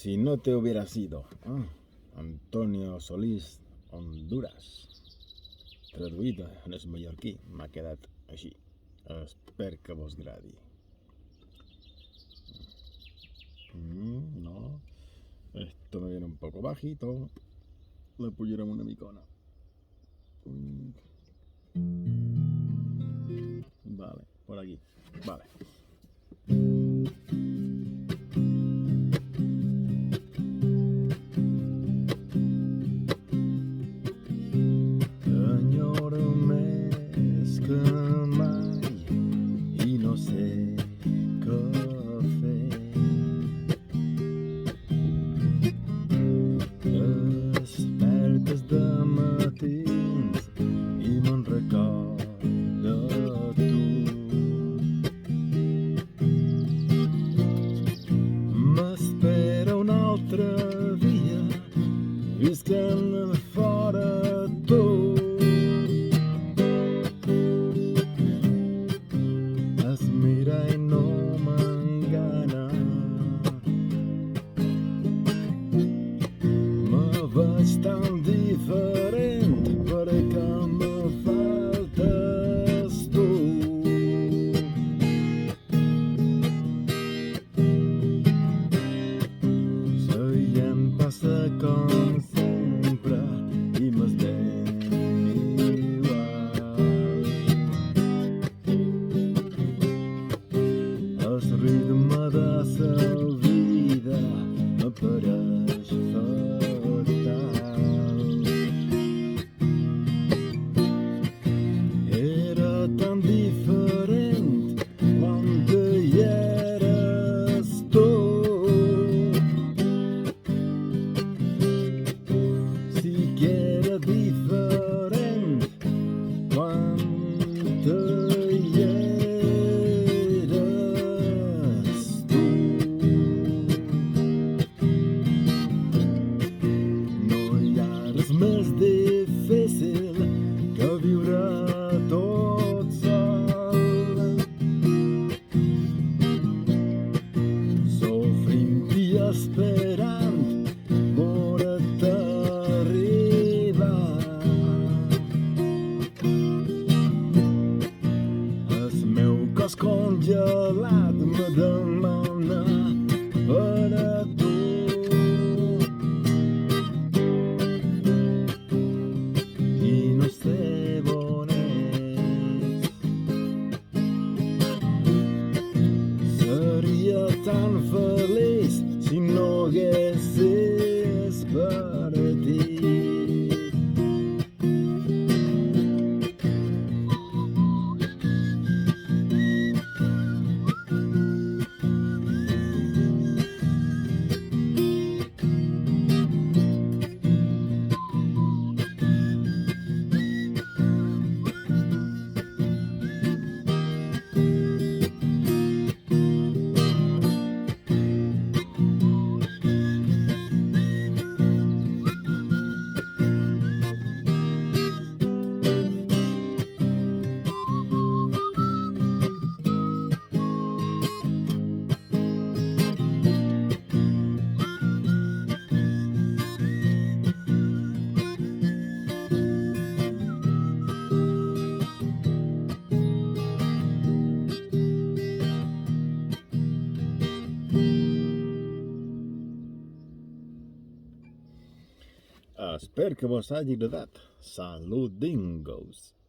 Si no te hubiera sido. Antonio Solís Honduras. Traduït en el mallorquí m'ha quedat així. Espero que vos agradi. No. Esto me viene un poco bajito. Le pujarem una micona. Vale, por aquí. Vale. Enyoro més que mai i no sé què fer. Despertes de matins i me'n record de tu. M'espera un altre dia visquent fora tu. Es mira i no m'engana. Me veig tan diferent perquè me faltes tu. Seient passa com sempre i m'estem igual. El ritme de sa vida m'apareix fatal. Era tan diferent quan hi eres tu. Sí que era diferent quan hi eres tu. No hi ha res més difícil que viure tot sol, sofrint i esperant veure't arribar. El meu cos congelat me demana per a tu. I no sé on és. Seria tan feliç si no haguessis partit. Espero que vos hagi agradat. Saludingos!